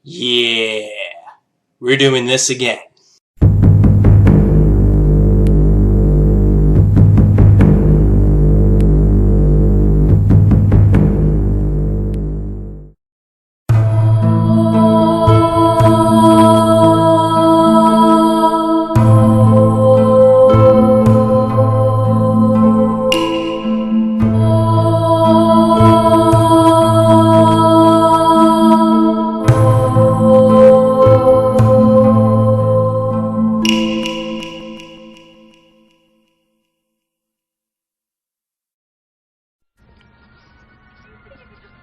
Yeah, we're doing this again.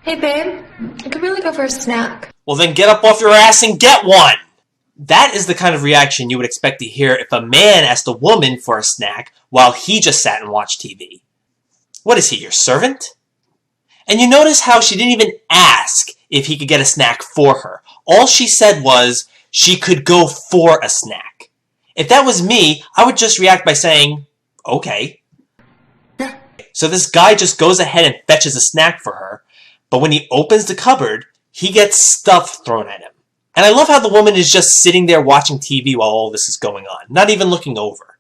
Hey babe, I could really go for a snack. Well then get up off your ass and get one! That is the kind of reaction you would expect to hear if a man asked a woman for a snack while he just sat and watched TV. What is he, your servant? And you notice how she didn't even ask if he could get a snack for her. All she said was she could go for a snack. If that was me, I would just react by saying, okay. So this guy just goes ahead and fetches a snack for her, but when he opens the cupboard, he gets stuff thrown at him. And I love how the woman is just sitting there watching TV while all this is going on, not even looking over.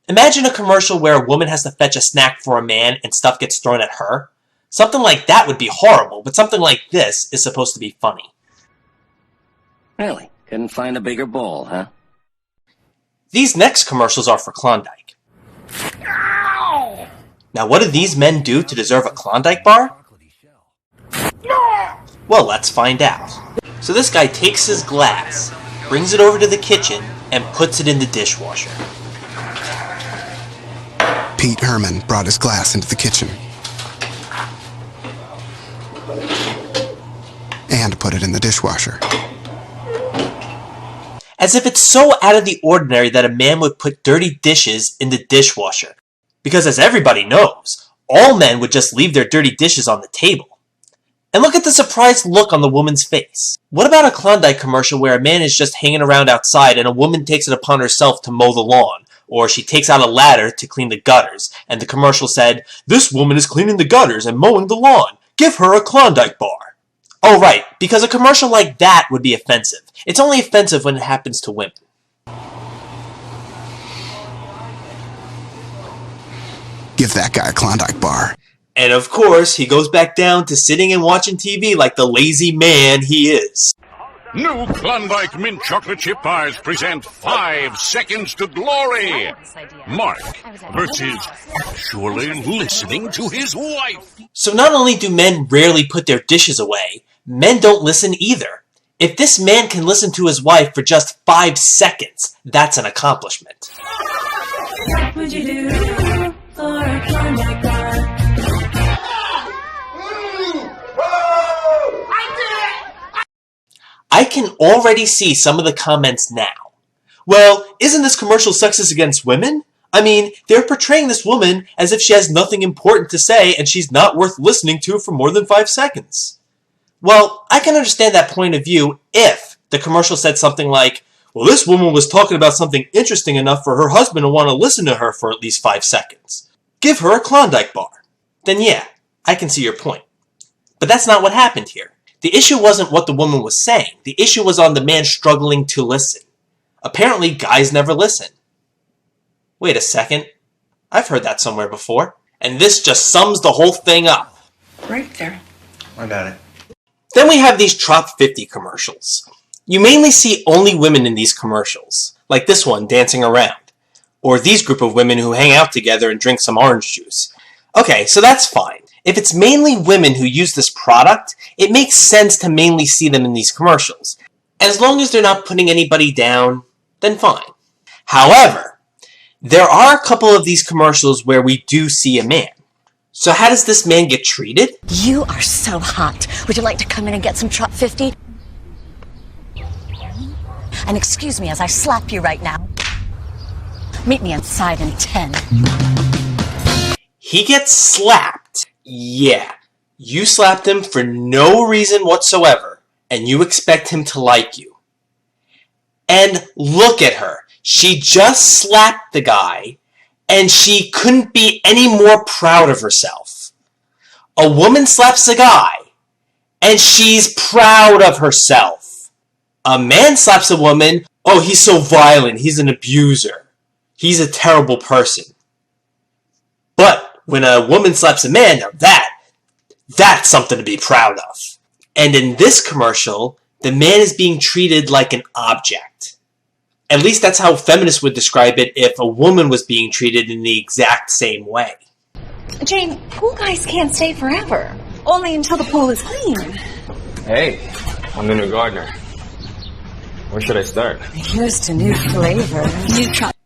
Imagine a commercial where a woman has to fetch a snack for a man and stuff gets thrown at her. Something like that would be horrible, but something like this is supposed to be funny. Really? Couldn't find a bigger bowl, huh? These next commercials are for Klondike. Now what did these men do to deserve a Klondike bar? Well, let's find out. So this guy takes his glass, brings it over to the kitchen, and puts it in the dishwasher. Pete Herman brought his glass into the kitchen and put it in the dishwasher. As if it's so out of the ordinary that a man would put dirty dishes in the dishwasher. Because as everybody knows, all men would just leave their dirty dishes on the table. And look at the surprised look on the woman's face. What about a Klondike commercial where a man is just hanging around outside and a woman takes it upon herself to mow the lawn? Or she takes out a ladder to clean the gutters, and the commercial said, "This woman is cleaning the gutters and mowing the lawn. Give her a Klondike bar." Oh right, because a commercial like that would be offensive. It's only offensive when it happens to women. Give that guy a Klondike bar. And of course, he goes back down to sitting and watching TV like the lazy man he is. New Klondike Mint Chocolate Chip Bars present 5 Seconds to Glory. Mark versus actually listening to his wife. So not only do men rarely put their dishes away, men don't listen either. If this man can listen to his wife for just 5 seconds, that's an accomplishment. What would you do for a Klondike bar? I can already see some of the comments now. Well, isn't this commercial sexist against women? I mean, they're portraying this woman as if she has nothing important to say and she's not worth listening to for more than 5 seconds. Well, I can understand that point of view if the commercial said something like, well, this woman was talking about something interesting enough for her husband to want to listen to her for at least 5 seconds. Give her a Klondike bar. Then yeah, I can see your point. But that's not what happened here. The issue wasn't what the woman was saying. The issue was on the man struggling to listen. Apparently, guys never listen. Wait a second. I've heard that somewhere before. And this just sums the whole thing up. Right there. I got it. Then we have these Trop 50 commercials. You mainly see only women in these commercials, like this one dancing around, or these group of women who hang out together and drink some orange juice. Okay, so that's fine. If it's mainly women who use this product, it makes sense to mainly see them in these commercials. As long as they're not putting anybody down, then fine. However, there are a couple of these commercials where we do see a man. So how does this man get treated? You are so hot. Would you like to come in and get some Trop 50? And excuse me as I slap you right now. Meet me inside in 10. He gets slapped. Yeah, you slapped him for no reason whatsoever, and you expect him to like you. And look at her. She just slapped the guy, and she couldn't be any more proud of herself. A woman slaps a guy, and she's proud of herself. A man slaps a woman, oh, he's so violent, he's an abuser. He's a terrible person. But when a woman slaps a man, now that's something to be proud of. And in this commercial, the man is being treated like an object. At least that's how feminists would describe it if a woman was being treated in the exact same way. Jane, pool guys can't stay forever. Only until the pool is clean. Hey, I'm the new gardener. Where should I start? Here's to new flavors.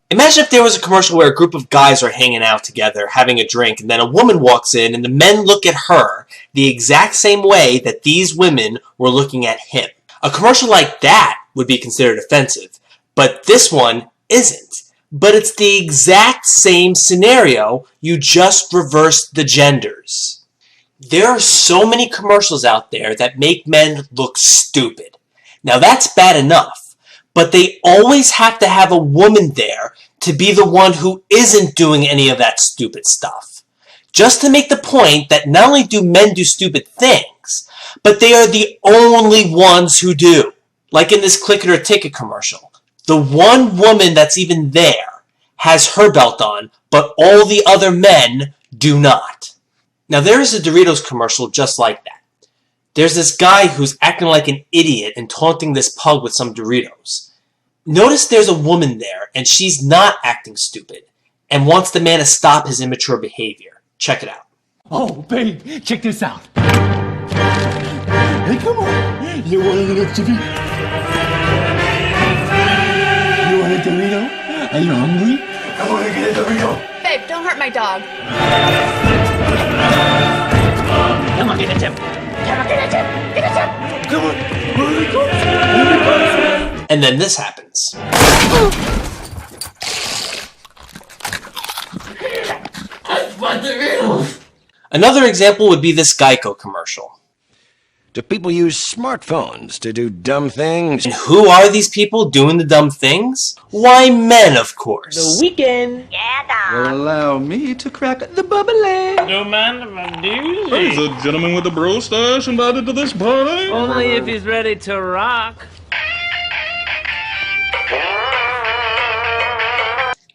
Imagine if there was a commercial where a group of guys are hanging out together, having a drink, and then a woman walks in and the men look at her the exact same way that these women were looking at him. A commercial like that would be considered offensive, but this one isn't. But it's the exact same scenario, you just reversed the genders. There are so many commercials out there that make men look stupid. Now that's bad enough, but they always have to have a woman there to be the one who isn't doing any of that stupid stuff. Just to make the point that not only do men do stupid things, but they are the only ones who do. Like in this Click It or Ticket commercial. The one woman that's even there has her belt on, but all the other men do not. Now there is a Doritos commercial just like that. There's this guy who's acting like an idiot and taunting this pug with some Doritos. Notice there's a woman there, and she's not acting stupid, and wants the man to stop his immature behavior. Check it out. Oh, babe, check this out. Hey, come on. You want a little chippy? You want a Dorito? Are you hungry? I want to get a Dorito. Babe, don't hurt my dog. Come on, get a tip. Come on, get a tip. Get a tip. Come on. And then this happens. Another example would be this Geico commercial. Do people use smartphones to do dumb things? And who are these people doing the dumb things? Why, men, of course. The weekend. Will allow me to crack the bubbly. Don't mind if I do. There's a gentleman with a bro stash invited to this party. Only if he's ready to rock.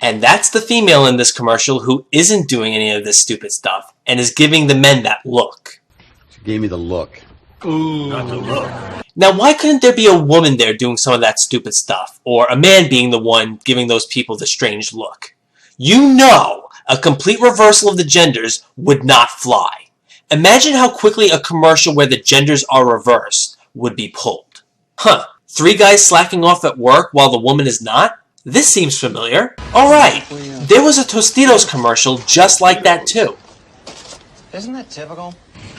And that's the female in this commercial who isn't doing any of this stupid stuff and is giving the men that look. She gave me the look. Ooh. Not the look. Now, why couldn't there be a woman there doing some of that stupid stuff, or a man being the one giving those people the strange look? You know, a complete reversal of the genders would not fly. Imagine how quickly a commercial where the genders are reversed would be pulled. Huh, 3 guys slacking off at work while the woman is not? This seems familiar. Alright, there was a Tostitos commercial just like that too. Isn't that typical?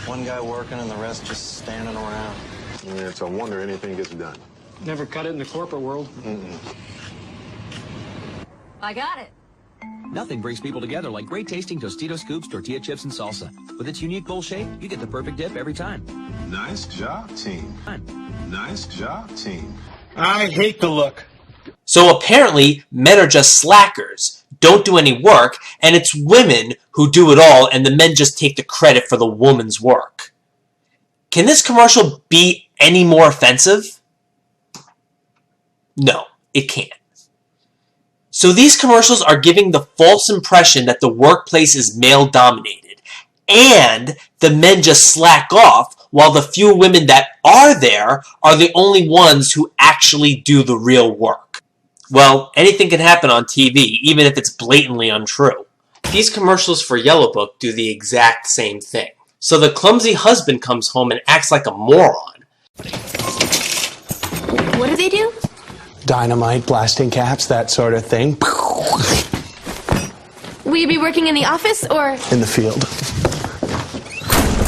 One guy working and the rest just standing around. Yeah, it's a wonder anything gets done. Never cut it in the corporate world. I got it. Nothing brings people together like great tasting Tostito Scoops, tortilla chips, and salsa. With its unique bowl shape, you get the perfect dip every time. Nice job, team. Nice job, team. I hate the look. So apparently, men are just slackers, don't do any work, and it's women who do it all, and the men just take the credit for the woman's work. Can this commercial be any more offensive? No, it can't. So these commercials are giving the false impression that the workplace is male-dominated, and the men just slack off, while the few women that are there are the only ones who actually do the real work. Well, anything can happen on TV, even if it's blatantly untrue. These commercials for Yellow Book do the exact same thing. So the clumsy husband comes home and acts like a moron. What do they do? Dynamite, blasting caps, that sort of thing. Will you be working in the office or? In the field.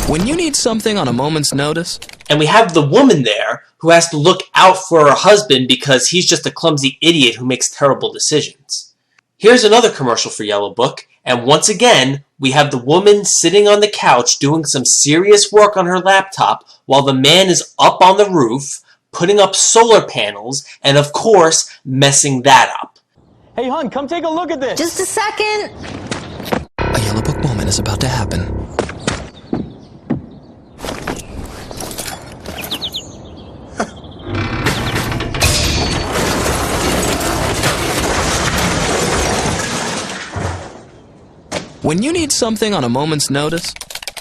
When you need something on a moment's notice. And we have the woman there who has to look out for her husband because he's just a clumsy idiot who makes terrible decisions. Here's another commercial for Yellow Book, and once again, we have the woman sitting on the couch doing some serious work on her laptop while the man is up on the roof, putting up solar panels, and of course, messing that up. Hey, hon, come take a look at this. Just a second. A Yellow Book moment is about to happen. When you need something on a moment's notice,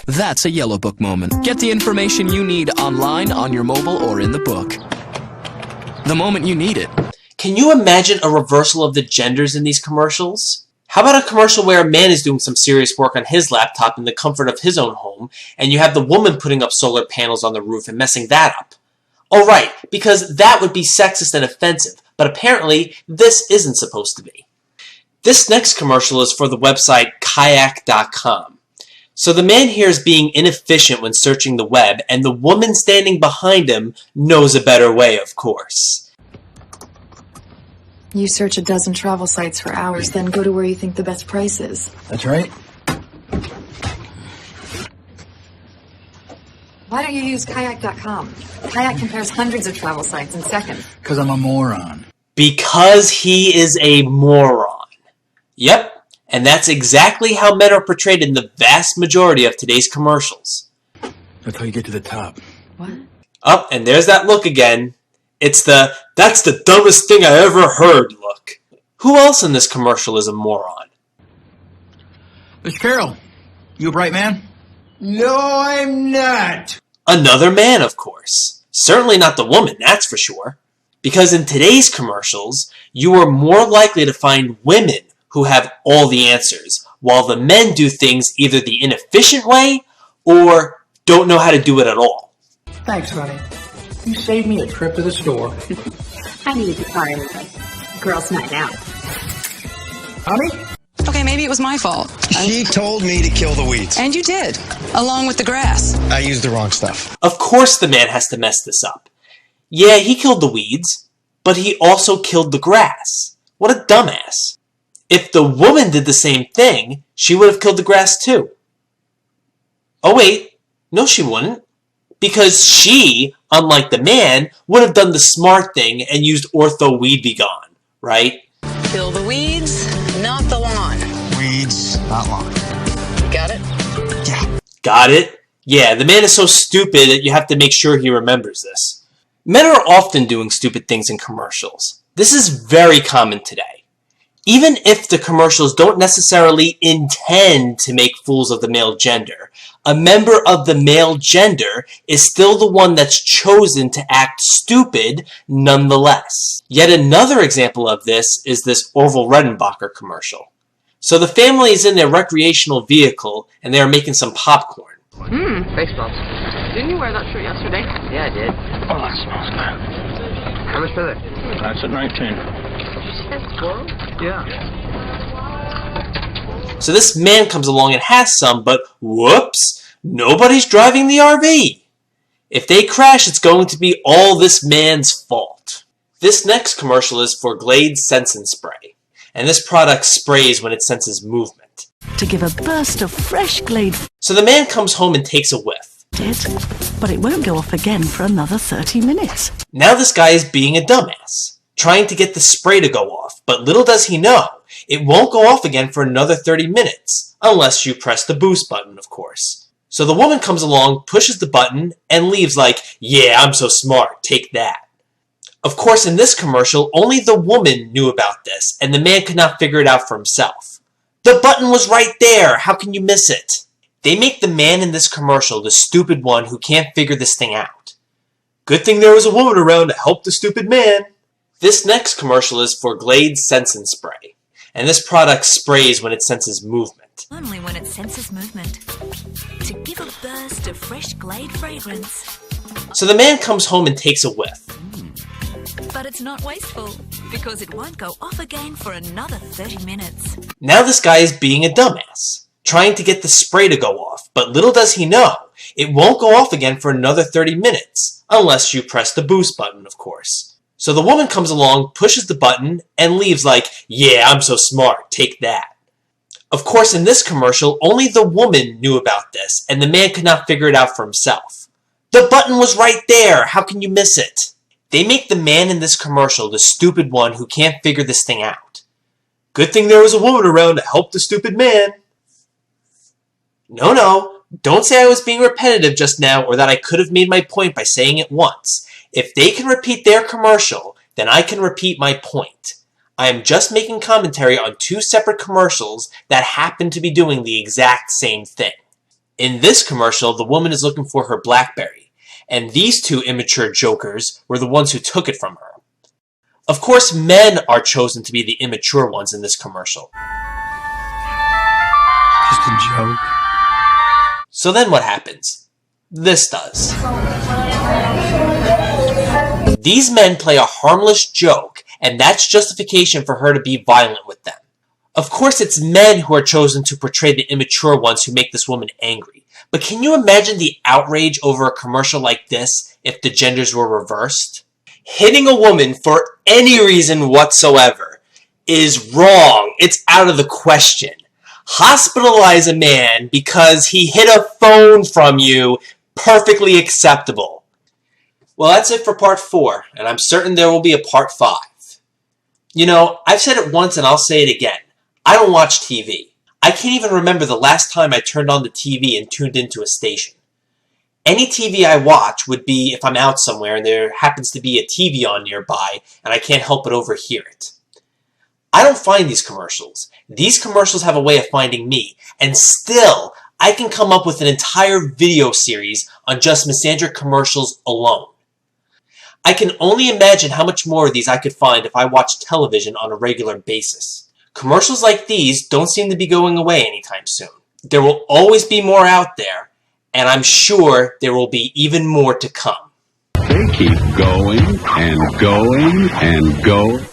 that's a Yellow Book moment. Get the information you need online, on your mobile, or in the book. The moment you need it. Can you imagine a reversal of the genders in these commercials? How about a commercial where a man is doing some serious work on his laptop in the comfort of his own home, and you have the woman putting up solar panels on the roof and messing that up? Oh right, because that would be sexist and offensive, but apparently this isn't supposed to be. This next commercial is for the website kayak.com. So the man here is being inefficient when searching the web, and the woman standing behind him knows a better way, of course. You search a dozen travel sites for hours, then go to where you think the best price is. That's right. Why don't you use kayak.com? Kayak compares hundreds of travel sites in seconds. Because I'm a moron. Because he is a moron. Yep, and that's exactly how men are portrayed in the vast majority of today's commercials. That's how you get to the top. What? Oh, and there's that look again. It's the, that's the dumbest thing I ever heard look. Who else in this commercial is a moron? Miss Carroll, you a bright man? No, I'm not. Another man, of course. Certainly not the woman, that's for sure. Because in today's commercials, you are more likely to find women who have all the answers, while the men do things either the inefficient way or don't know how to do it at all. Thanks, honey. You saved me a trip to the store. I needed the car anyway. Girls' night out. Honey? Okay, maybe it was my fault. She told me to kill the weeds. And you did, along with the grass. I used the wrong stuff. Of course the man has to mess this up. Yeah, he killed the weeds, but he also killed the grass. What a dumbass. If the woman did the same thing, she would have killed the grass too. Oh wait, no she wouldn't. Because she, unlike the man, would have done the smart thing and used Ortho Weed Be Gone, right? Kill the weeds, not the lawn. Weeds, not lawn. Got it? Yeah. Got it? Yeah, the man is so stupid that you have to make sure he remembers this. Men are often doing stupid things in commercials. This is very common today. Even if the commercials don't necessarily intend to make fools of the male gender, a member of the male gender is still the one that's chosen to act stupid nonetheless. Yet another example of this is this Orville Redenbacher commercial. So the family is in their recreational vehicle and they are making some popcorn. Face bumps. Didn't you wear that shirt yesterday? Yeah, I did. Oh, that smells good. How much for that? That's at 19. Yeah. So this man comes along and has some, but whoops, nobody's driving the RV. If they crash, it's going to be all this man's fault. This next commercial is for Glade Sense and Spray, and this product sprays when it senses movement. To give a burst of fresh Glade. So the man comes home and takes a whiff. But it won't go off again for another 30 minutes. Now this guy is being a dumbass, trying to get the spray to go off, but little does he know, it won't go off again for another 30 minutes, unless you press the boost button, of course. So the woman comes along, pushes the button, and leaves like, yeah, I'm so smart, take that. Of course, in this commercial, only the woman knew about this, and the man could not figure it out for himself. The button was right there, how can you miss it? They make the man in this commercial the stupid one who can't figure this thing out. Good thing there was a woman around to help the stupid man. This next commercial is for Glade Sense and Spray, and this product sprays when it senses movement. Only when it senses movement. To give a burst of fresh Glade fragrance. So the man comes home and takes a whiff. But it's not wasteful, because it won't go off again for another 30 minutes. Now this guy is being a dumbass, trying to get the spray to go off, but little does he know, it won't go off again for another 30 minutes, unless you press the boost button, of course. So the woman comes along, pushes the button, and leaves like, yeah, I'm so smart, take that. Of course, in this commercial, only the woman knew about this, and the man could not figure it out for himself. The button was right there, how can you miss it? They make the man in this commercial the stupid one who can't figure this thing out. Good thing there was a woman around to help the stupid man. No, don't say I was being repetitive just now or that I could have made my point by saying it once. If they can repeat their commercial, then I can repeat my point. I am just making commentary on two separate commercials that happen to be doing the exact same thing. In this commercial, the woman is looking for her BlackBerry, and these two immature jokers were the ones who took it from her. Of course, men are chosen to be the immature ones in this commercial. Just a joke. So then what happens? This does. These men play a harmless joke, and that's justification for her to be violent with them. Of course, it's men who are chosen to portray the immature ones who make this woman angry. But can you imagine the outrage over a commercial like this if the genders were reversed? Hitting a woman for any reason whatsoever is wrong. It's out of the question. Hospitalize a man because he hid a phone from you, perfectly acceptable. Well, that's it for part 4, and I'm certain there will be a part 5. You know, I've said it once and I'll say it again. I don't watch TV. I can't even remember the last time I turned on the TV and tuned into a station. Any TV I watch would be if I'm out somewhere and there happens to be a TV on nearby and I can't help but overhear it. I don't find these commercials. These commercials have a way of finding me, and still, I can come up with an entire video series on just Misandry commercials alone. I can only imagine how much more of these I could find if I watched television on a regular basis. Commercials like these don't seem to be going away anytime soon. There will always be more out there, and I'm sure there will be even more to come. They keep going and going and going.